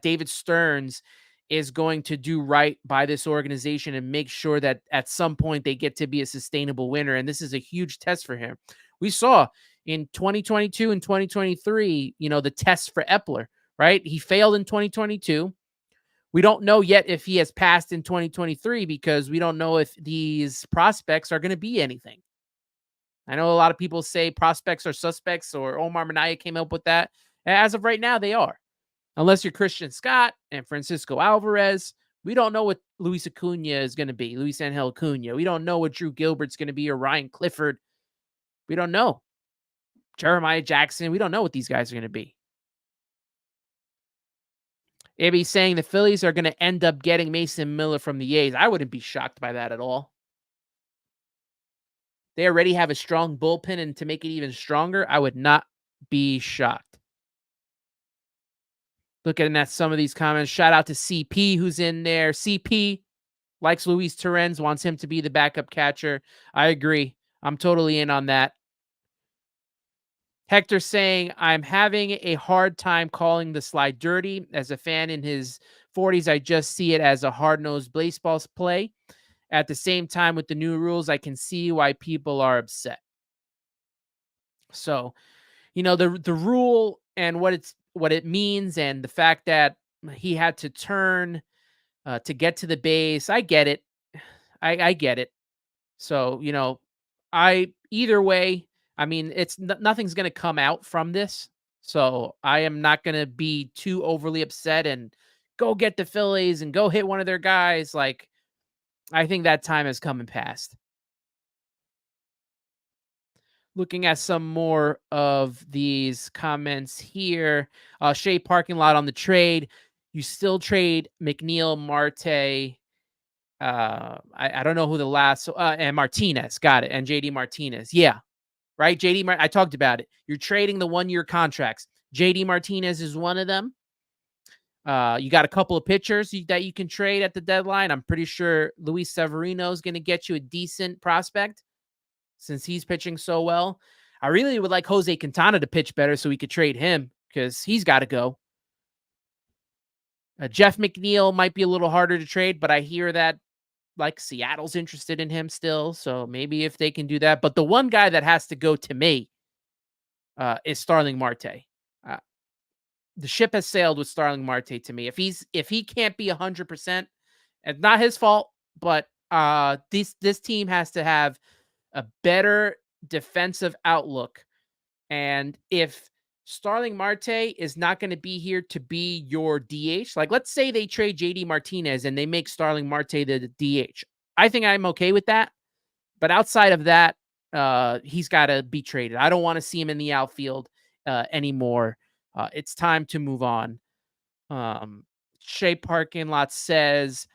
David Stearns is going to do right by this organization and make sure that at some point they get to be a sustainable winner. And this is a huge test for him. We saw in 2022 and 2023, the test for Epler, right? He failed in 2022. We don't know yet if he has passed in 2023 because we don't know if these prospects are going to be anything. I know a lot of people say prospects are suspects, or Omar Minaya came up with that. As of right now, they are. Unless you're Christian Scott and Francisco Alvarez, we don't know what Luis Acuna is going to be, Luis Angel Acuna. We don't know what Drew Gilbert's going to be, or Ryan Clifford. We don't know. Jeremiah Jackson. We don't know what these guys are going to be. Maybe saying the Phillies are going to end up getting Mason Miller from the A's. I wouldn't be shocked by that at all. They already have a strong bullpen, and to make it even stronger, I would not be shocked. Looking at some of these comments, shout out to CP who's in there. CP likes Luis Torrens, wants him to be the backup catcher. I agree. I'm totally in on that. Hector saying, I'm having a hard time calling the slide dirty. As a fan in his 40s, I just see it as a hard-nosed baseball play. At the same time, with the new rules, I can see why people are upset. So, the rule and what it means, and the fact that he had to turn to get to the base, I get it. I get it. So, either way, I mean, it's nothing's going to come out from this. So I am not going to be too overly upset and go get the Phillies and go hit one of their guys. Like, I think that time has come and passed. Looking at some more of these comments here. Shea parking lot on the trade. You still trade McNeil, Marte. I don't know who the last, and Martinez. Got it. And JD Martinez. Yeah. Right? I talked about it. You're trading the 1-year contracts. JD Martinez is one of them. You got a couple of pitchers that you can trade at the deadline. I'm pretty sure Luis Severino is going to get you a decent prospect since he's pitching so well. I really would like Jose Quintana to pitch better so we could trade him because he's got to go. Jeff McNeil might be a little harder to trade, but I hear that Seattle's interested in him still. So maybe if they can do that. But the one guy that has to go to me is Starling Marte. The ship has sailed with Starling Marte to me. If he can't be 100%, it's not his fault, but this team has to have a better defensive outlook. And if Starling Marte is not going to be here to be your DH, like let's say they trade JD Martinez and they make Starling Marte the DH. I think I'm okay with that. But outside of that, he's got to be traded. I don't want to see him in the outfield anymore. It's time to move on. Shea Parking Lot says,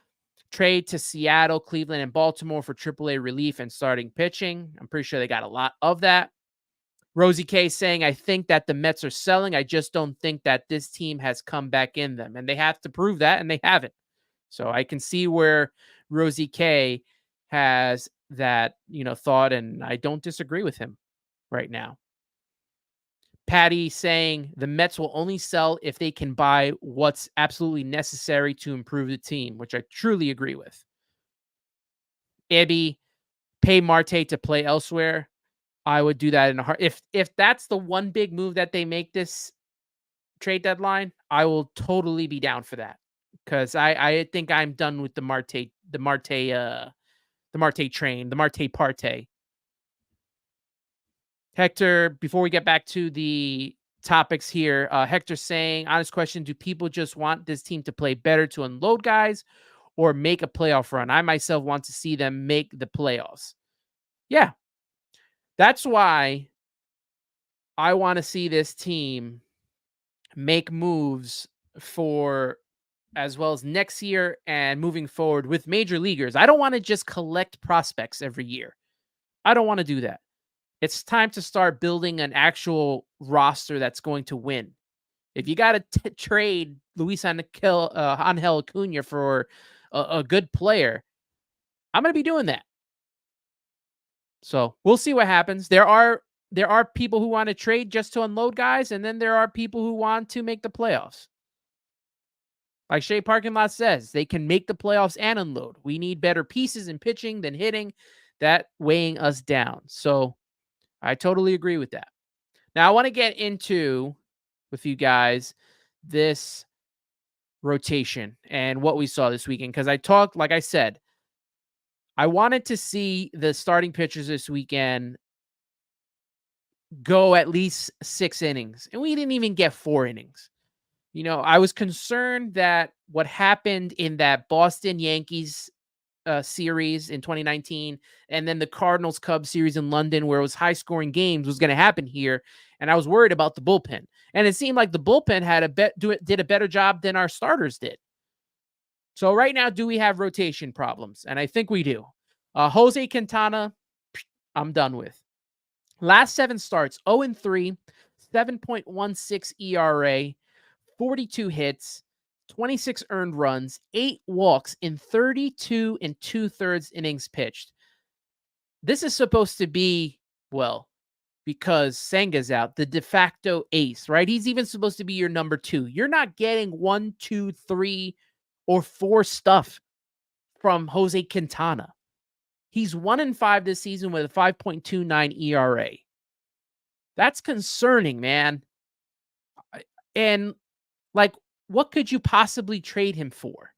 trade to Seattle, Cleveland, and Baltimore for AAA relief and starting pitching. I'm pretty sure they got a lot of that. Rosie K saying, I think that the Mets are selling. I just don't think that this team has come back in them. And they have to prove that, and they haven't. So I can see where Rosie K has that, thought, and I don't disagree with him right now. Patty saying the Mets will only sell if they can buy what's absolutely necessary to improve the team, which I truly agree with. Ibby, pay Marte to play elsewhere. I would do that in a heart. If that's the one big move that they make this trade deadline, I will totally be down for that. Because I think I'm done with the Marte train, the Marte parte. Hector, before we get back to the topics here, Hector saying, honest question, do people just want this team to play better to unload guys or make a playoff run? I myself want to see them make the playoffs. Yeah. That's why I want to see this team make moves for as well as next year and moving forward with major leaguers. I don't want to just collect prospects every year. I don't want to do that. It's time to start building an actual roster that's going to win. If you got to trade Luis Angel Acuna for a good player, I'm going to be doing that. So we'll see what happens. There are people who want to trade just to unload guys, and then there are people who want to make the playoffs. Like Shea Parking Lot says, they can make the playoffs and unload. We need better pieces in pitching than hitting. That weighing us down. So I totally agree with that. Now I want to get into with you guys this rotation and what we saw this weekend. Because like I said, I wanted to see the starting pitchers this weekend go at least 6 innings. And we didn't even get 4 innings. You know, I was concerned that what happened in that Boston Yankees series in 2019 and then the Cardinals Cubs series in London, where it was high scoring games, was going to happen here. And I was worried about the bullpen. And it seemed like the bullpen did a better job than our starters did. So right now, do we have rotation problems? And I think we do. Jose Quintana, I'm done with. Last 7 starts, 0-3, 7.16 ERA, 42 hits, 26 earned runs, 8 walks in 32 2/3 innings pitched. This is supposed to be, well, because Senga's out, the de facto ace, right? He's even supposed to be your number 2. You're not getting 1, 2, 3, or 4 stuff from Jose Quintana. He's 1-5 this season with a 5.29 ERA. That's concerning, man. And like, what could you possibly trade him for?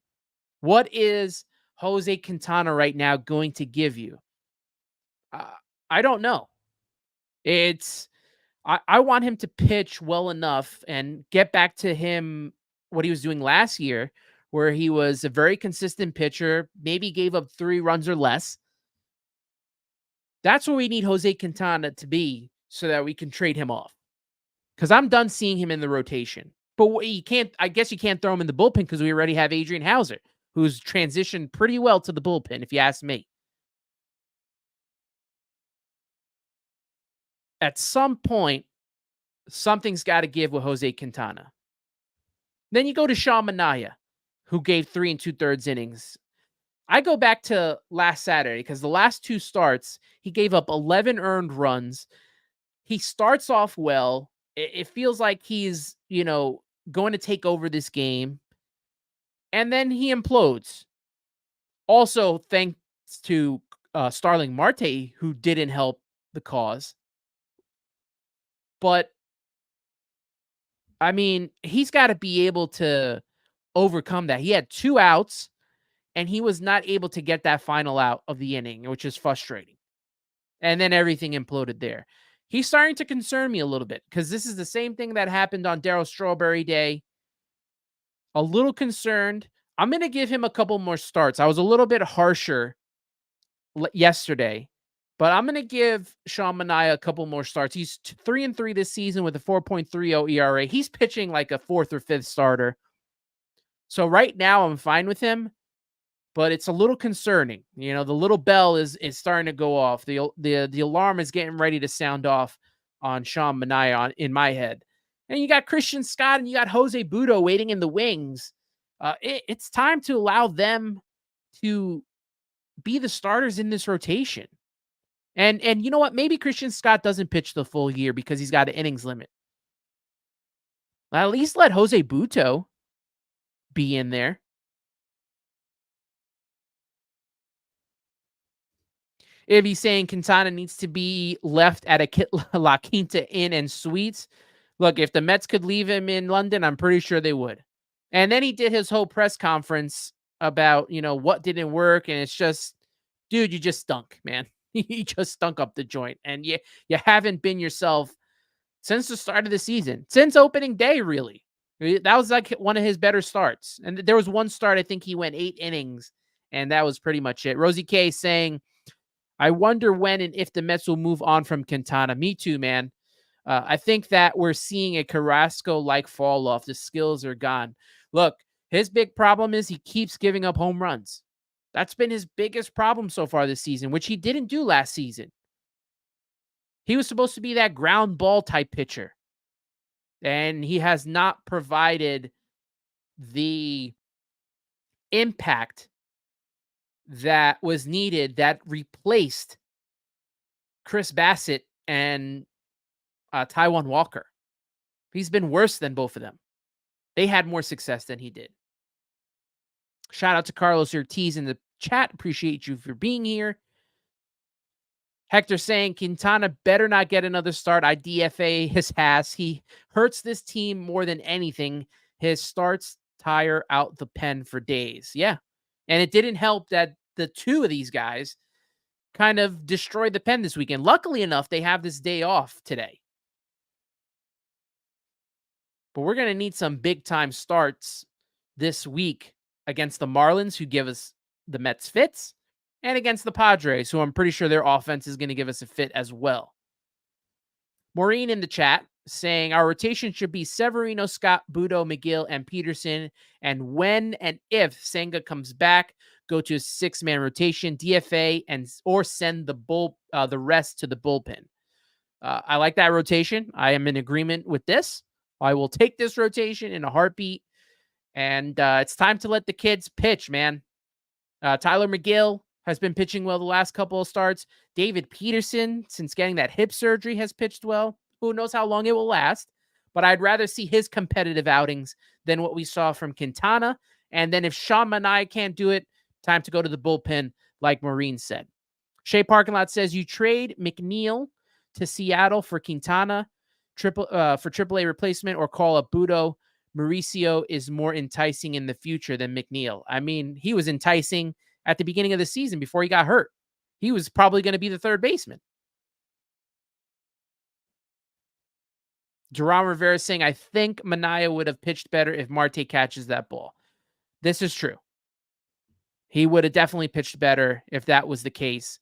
What is Jose Quintana right now going to give you? I don't know. I want him to pitch well enough and get back to him what he was doing last year, where he was a very consistent pitcher, maybe gave up 3 runs or less. That's where we need Jose Quintana to be so that we can trade him off. Because I'm done seeing him in the rotation. But I guess you can't throw him in the bullpen because we already have Adrian Hauser, who's transitioned pretty well to the bullpen, if you ask me. At some point, something's got to give with Jose Quintana. Then you go to Sean Manaea, who gave 3 2/3 innings. I go back to last Saturday because the last 2 starts, he gave up 11 earned runs. He starts off well. It feels like he's, going to take over this game. And then he implodes. Also, thanks to Starling Marte, who didn't help the cause. But, I mean, he's got to be able to overcome that. He had 2 outs, and he was not able to get that final out of the inning, which is frustrating. And then everything imploded there. He's starting to concern me a little bit because this is the same thing that happened on Darryl Strawberry Day. A little concerned. I'm going to give him a couple more starts. I was a little bit harsher yesterday, but I'm going to give Sean Manaea a couple more starts. He's 3-3 this season with a 4.30 ERA. He's pitching like a 4th or 5th starter. So right now I'm fine with him, but it's a little concerning. The little bell is starting to go off. The alarm is getting ready to sound off on Sean Manaea in my head. And you got Christian Scott and you got Jose Butto waiting in the wings. It's time to allow them to be the starters in this rotation. And you know what? Maybe Christian Scott doesn't pitch the full year because he's got an innings limit. At least let Jose Butto be in there. If he's saying Quintana needs to be left at a La Quinta Inn and Suites, look, if the Mets could leave him in London, I'm pretty sure they would. And then he did his whole press conference about, what didn't work. And it's just, dude, you just stunk, man. You just stunk up the joint. And you haven't been yourself since the start of the season, since opening day, really. That was like one of his better starts. And there was one start, I think he went 8 innings, and that was pretty much it. Rosie K saying, I wonder when and if the Mets will move on from Quintana. Me too, man. I think that we're seeing a Carrasco-like fall off. The skills are gone. Look, His big problem is he keeps giving up home runs. That's been his biggest problem so far this season, which he didn't do last season. He was supposed to be that ground ball type pitcher, and he has not provided the impact that was needed that replaced Chris Bassett and Taijuan Walker. He's been worse than both of them. They had more success than he did. Shout out to Carlos Ortiz in the chat. Appreciate you for being here. Hector saying Quintana better not get another start. I DFA his ass. He hurts this team more than anything. His starts tire out the pen for days. Yeah. And it didn't help that the two of these guys kind of destroyed the pen this weekend. Luckily enough, they have this day off today. But we're going to need some big time starts this week against the Marlins, who give us the Mets fits, and against the Padres, who I'm pretty sure their offense is going to give us a fit as well. Maureen in the chat saying our rotation should be Severino, Scott, Budo, McGill, and Peterson. And when and if Senga comes back, go to a 6-man rotation, DFA, or send the rest to the bullpen. I like that rotation. I am in agreement with this. I will take this rotation in a heartbeat. And it's time to let the kids pitch, man. Tyler McGill has been pitching well the last couple of starts. David Peterson, since getting that hip surgery, has pitched well. Who knows how long it will last? But I'd rather see his competitive outings than what we saw from Quintana. And then if Sean Manaea can't do it, time to go to the bullpen, like Maureen said. Shea Parking Lot says you trade McNeil to Seattle for Quintana, for AAA replacement, or call up Budo. Mauricio is more enticing in the future than McNeil. I mean, he was enticing at the beginning of the season before he got hurt. He was probably going to be the third baseman. Jerome Rivera saying, I think Manaea would have pitched better if Marte catches that ball. This is true. He would have definitely pitched better if that was the case.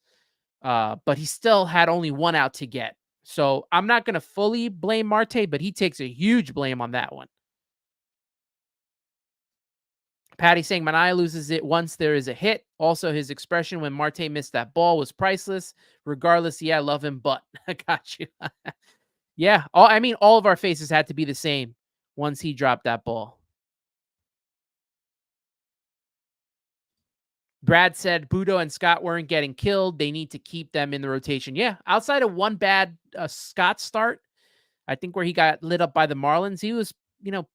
But he still had only one out to get. So I'm not going to fully blame Marte, but he takes a huge blame on that one. Patty saying Manaea loses it once there is a hit. Also, his expression when Marte missed that ball was priceless. Regardless, yeah, I love him, but I got you. Yeah, all of our faces had to be the same once he dropped that ball. Brad said Budo and Scott weren't getting killed. They need to keep them in the rotation. Yeah, outside of one bad Scott start, I think where he got lit up by the Marlins, he was,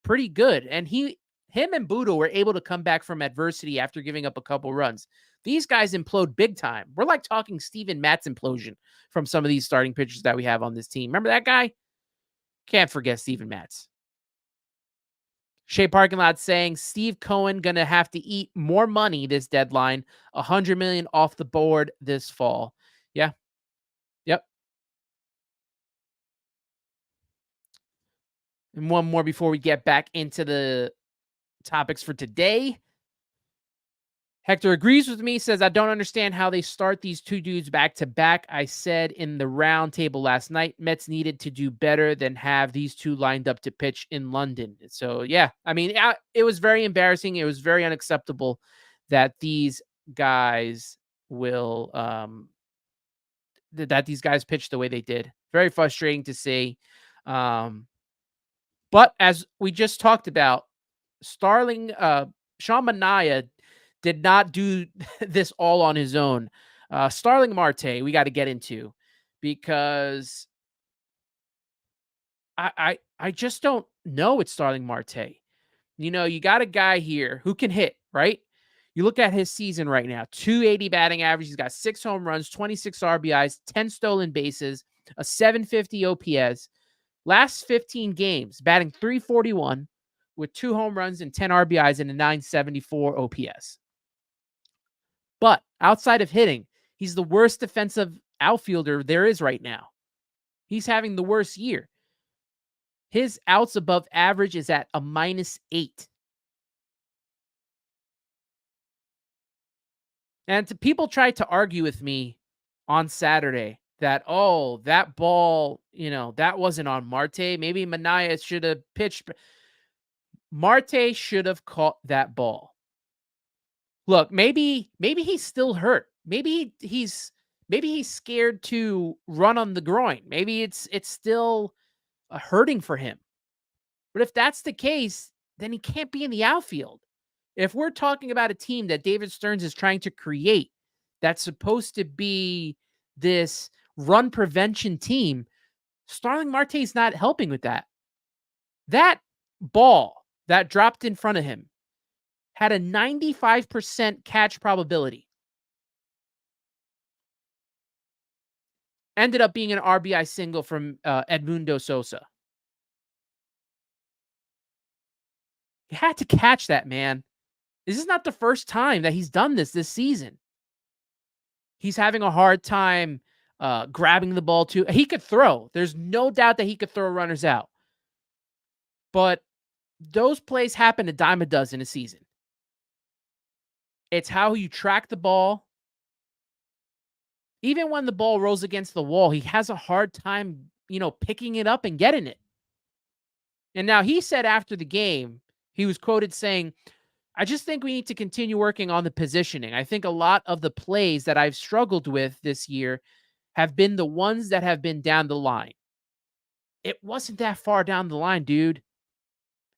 pretty good. And him and Budo were able to come back from adversity after giving up a couple runs. These guys implode big time. We're like talking Steven Matz implosion from some of these starting pitchers that we have on this team. Remember that guy? Can't forget Steven Matz. Shea Parking Lot saying Steve Cohen going to have to eat more money this deadline. $100 million off the board this fall. Yeah. Yep. And one more before we get back into the topics for today. Hector agrees with me, says, I don't understand how they start these two dudes back to back. I said in the round table last night, Mets needed to do better than have these two lined up to pitch in London. So, yeah, I mean, it was very embarrassing. It was very unacceptable that these guys will, that these guys pitched the way they did. Very frustrating to see. But as we just talked about, Sean Manaea did not do this all on his own. Starling Marte, we got to get into, because I just don't know it's Starling Marte. You got a guy here who can hit, right? You look at his season right now, 280 batting average. He's got 6 home runs, 26 RBIs, 10 stolen bases, a 750 OPS. Last 15 games, batting .341 with 2 home runs and 10 RBIs and a 974 OPS. But outside of hitting, he's the worst defensive outfielder there is right now. He's having the worst year. His outs above average is at a -8. And people tried to argue with me on Saturday that, that ball, that wasn't on Marte. Maybe Manaea should have pitched. Marte should have caught that ball. Look, maybe he's still hurt. Maybe he's scared to run on the groin. Maybe it's still hurting for him. But if that's the case, then he can't be in the outfield. If we're talking about a team that David Stearns is trying to create, that's supposed to be this run prevention team, Starling Marte is not helping with that. That ball that dropped in front of him had a 95% catch probability. Ended up being an RBI single from Edmundo Sosa. He had to catch that, man. This is not the first time that he's done this season. He's having a hard time grabbing the ball too. He could throw. There's no doubt that he could throw runners out. But those plays happen a dime a dozen a season. It's how you track the ball. Even when the ball rolls against the wall, he has a hard time, picking it up and getting it. And now he said after the game, he was quoted saying, I just think we need to continue working on the positioning. I think a lot of the plays that I've struggled with this year have been the ones that have been down the line. It wasn't that far down the line, dude.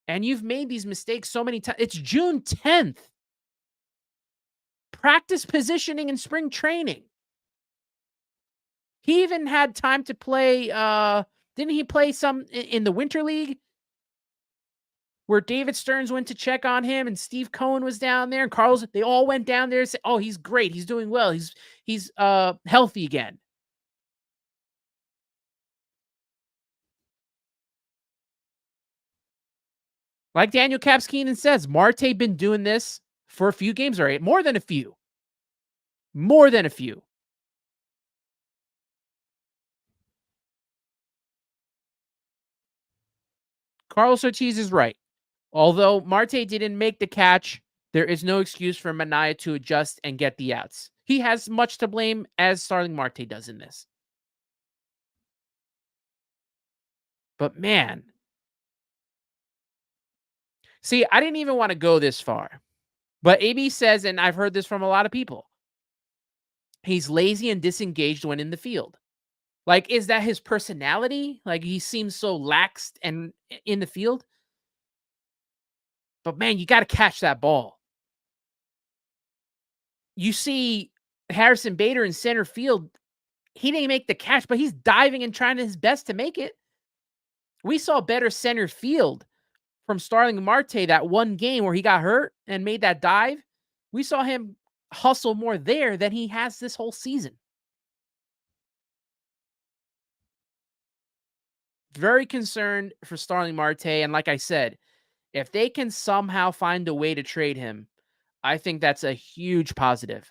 And you've made these mistakes so many times. It's June 10th. Practice positioning in spring training. He even had time to play. Didn't he play some in the Winter League? Where David Stearns went to check on him and Steve Cohen was down there and Carlos, they all went down there and said, oh, he's great. He's doing well. He's healthy again. Like Daniel Capskeenan says, Marte been doing this for a few games already. More than a few. Carlos Ortiz is right. Although Marte didn't make the catch, there is no excuse for Manaea to adjust and get the outs. He has much to blame as Starling Marte does in this. But man, see, I didn't even want to go this far. But AB says, and I've heard this from a lot of people, he's lazy and disengaged when in the field. Like, is that his personality? Like, he seems so lax and in the field. But man, you got to catch that ball. You see Harrison Bader in center field. He didn't make the catch, but he's diving and trying his best to make it. We saw better center field from Starling Marte that one game where he got hurt and made that dive. We saw him hustle more there than he has this whole season. Very concerned for Starling Marte. And like I said, if they can somehow find a way to trade him, I think that's a huge positive.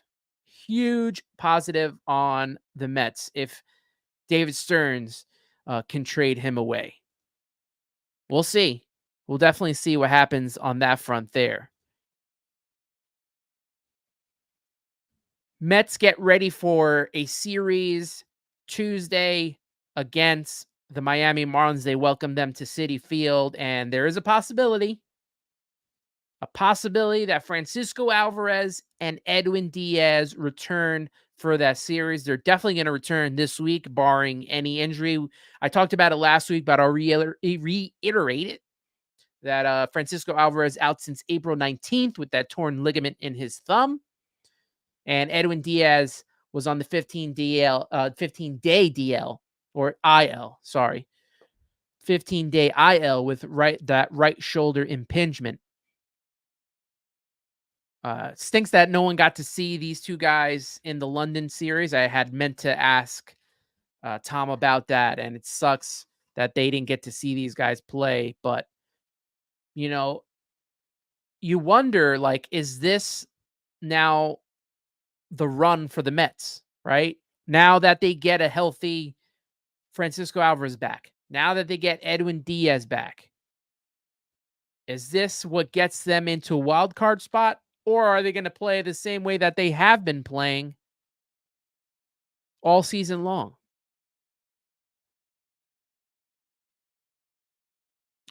Huge positive on the Mets if David Stearns can trade him away. We'll see. We'll definitely see what happens on that front there. Mets get ready for a series Tuesday against the Miami Marlins. They welcome them to Citi Field, and there is a possibility that Francisco Alvarez and Edwin Diaz return for that series. They're definitely going to return this week, barring any injury. I talked about it last week, but I'll reiterate it, that Francisco Alvarez out since April 19th with that torn ligament in his thumb. And Edwin Diaz was on the 15-day DL, or IL, sorry. 15-day IL with that right shoulder impingement. Stinks that no one got to see these two guys in the London series. I had meant to ask Tom about that, and it sucks that they didn't get to see these guys play. But, you wonder, like, is this now the run for the Mets, right? Now that they get a healthy Francisco Alvarez back, now that they get Edwin Diaz back, is this what gets them into a wild card spot? Or are they going to play the same way that they have been playing all season long?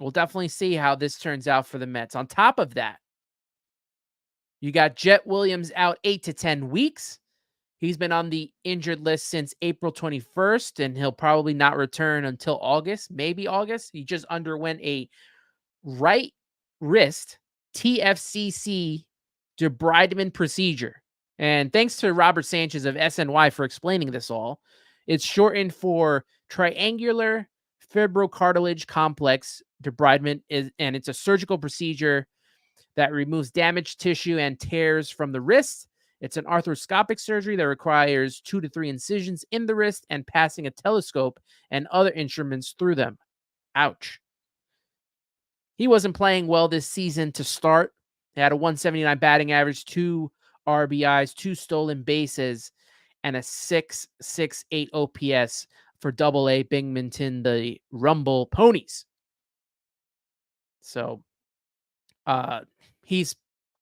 We'll definitely see how this turns out for the Mets. On top of that, you got Jet Williams out 8 to 10 weeks. He's been on the injured list since April 21st, and he'll probably not return until August, maybe August. He just underwent a right wrist TFCC debridement procedure. And thanks to Robert Sanchez of SNY for explaining this all. It's shortened for triangular fibrocartilage complex debridement, and it's a surgical procedure that removes damaged tissue and tears from the wrist. It's an arthroscopic surgery that requires 2 to 3 incisions in the wrist and passing a telescope and other instruments through them. Ouch. He wasn't playing well this season to start. He had a 179 batting average, 2 RBIs, 2 stolen bases, and a 6.68 OPS for Double-A Binghamton, the Rumble Ponies. So, he's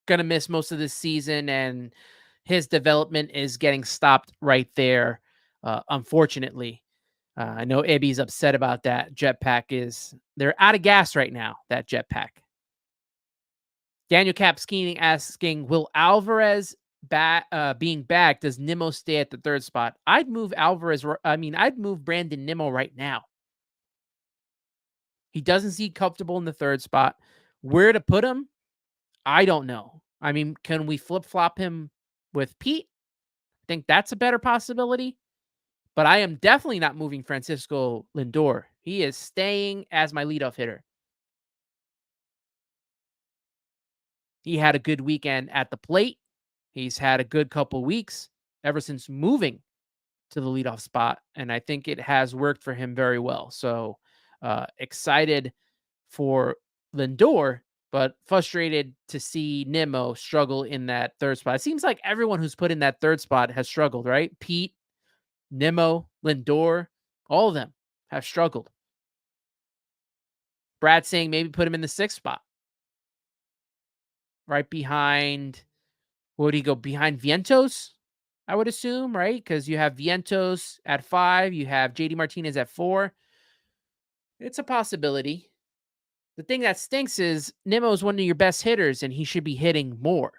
going to miss most of this season, and his development is getting stopped right there, unfortunately. I know Ibby's upset about that. They're out of gas right now, that jetpack. Daniel Capskeening asking, will Alvarez being back, does Nimmo stay at the third spot? I'd move Brandon Nimmo right now. He doesn't seem comfortable in the third spot. Where to put him? I don't know. I mean, can we flip-flop him with Pete? I think that's a better possibility. But I am definitely not moving Francisco Lindor. He is staying as my leadoff hitter. He had a good weekend at the plate. He's had a good couple weeks ever since moving to the leadoff spot, and I think it has worked for him very well. So excited for Lindor, but frustrated to see Nimmo struggle in that third spot. It seems like everyone who's put in that third spot has struggled, right? Pete, Nimmo, Lindor, all of them have struggled. Brad saying maybe put him in the sixth spot. Right behind, would he go behind Vientos? I would assume, right? Because you have Vientos at 5, you have JD Martinez at 4. It's a possibility. The thing that stinks is Nimmo is one of your best hitters, and he should be hitting more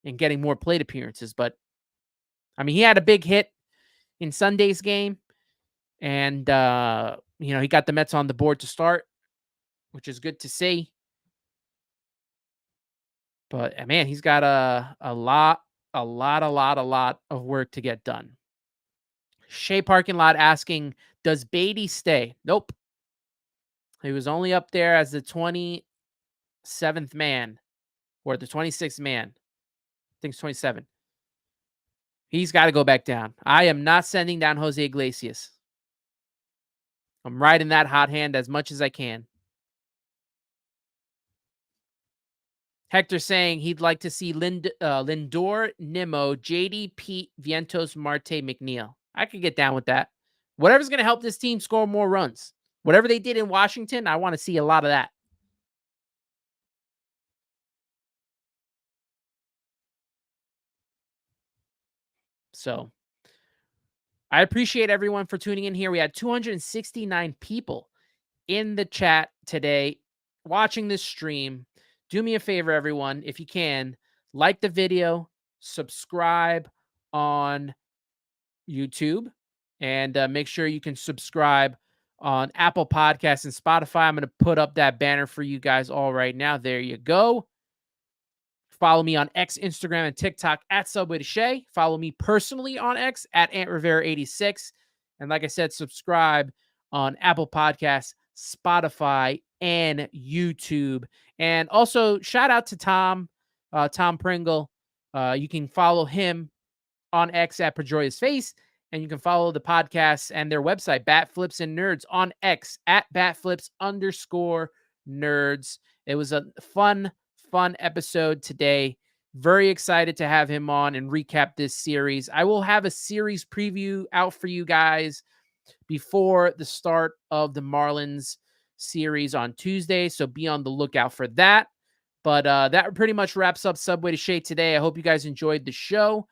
and getting more plate appearances. But, I mean, he had a big hit in Sunday's game, and, he got the Mets on the board to start, which is good to see. But, man, he's got a lot of work to get done. Shea Parking Lot asking, does Beatty stay? Nope. He was only up there as the 27th man or the 26th man. I think it's 27. He's got to go back down. I am not sending down Jose Iglesias. I'm riding that hot hand as much as I can. Hector saying he'd like to see Lindor, Nimmo, JD, Pete, Vientos, Marte, McNeil. I could get down with that. Whatever's going to help this team score more runs. Whatever they did in Washington, I want to see a lot of that. So I appreciate everyone for tuning in here. We had 269 people in the chat today watching this stream. Do me a favor, everyone, if you can, like the video, subscribe on YouTube, and make sure you can subscribe on Apple Podcasts and Spotify. I'm going to put up that banner for you guys all right now. There you go. Follow me on X, Instagram, and TikTok at Subway to Shea. Follow me personally on X at Ant Rivera 86. And like I said, subscribe on Apple Podcasts, Spotify, and YouTube. And also, shout out to Tom Pringle. You can follow him on X at Pedroia's Face, and you can follow the podcast and their website, Batflips and Nerds, on X at Batflips_nerds. It was a fun episode today. Very excited to have him on and recap this series. I will have a series preview out for you guys before the start of the Marlins series on Tuesday, so be on the lookout for that. But that pretty much wraps up Subway to Shea today. I hope you guys enjoyed the show,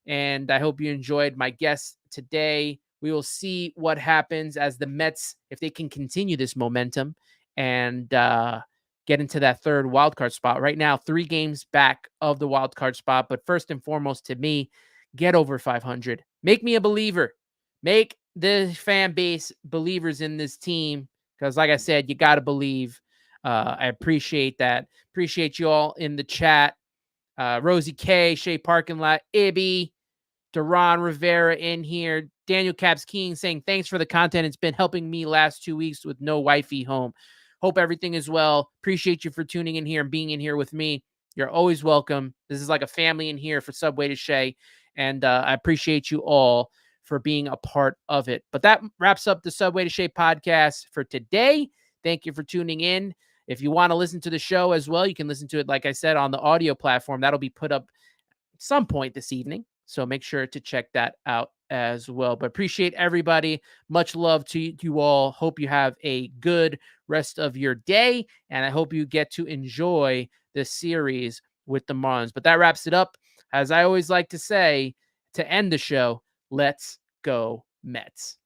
and I hope you enjoyed my guest today. We will see what happens as the Mets, if they can continue this momentum and get into that third wildcard spot. Right now, 3 games back of the wildcard spot. But first and foremost, to me, get over 500. Make me a believer. Make the fan base believers in this team. Because like I said, you got to believe. I appreciate that. Appreciate you all in the chat. Rosie K, Shea Parking Lot, Ibby, Duran Rivera in here. Daniel Caps King saying, thanks for the content. It's been helping me last 2 weeks with no wifey home. Hope everything is well. Appreciate you for tuning in here and being in here with me. You're always welcome. This is like a family in here for Subway to Shea. And I appreciate you all for being a part of it. But that wraps up the Subway to Shea podcast for today. Thank you for tuning in. If you want to listen to the show as well, you can listen to it, like I said, on the audio platform. That'll be put up some point this evening. So make sure to check that out as well. But appreciate everybody. Much love to you all. Hope you have a good rest of your day. And I hope you get to enjoy this series with the Marlins. But that wraps it up. As I always like to say, to end the show, let's go Mets.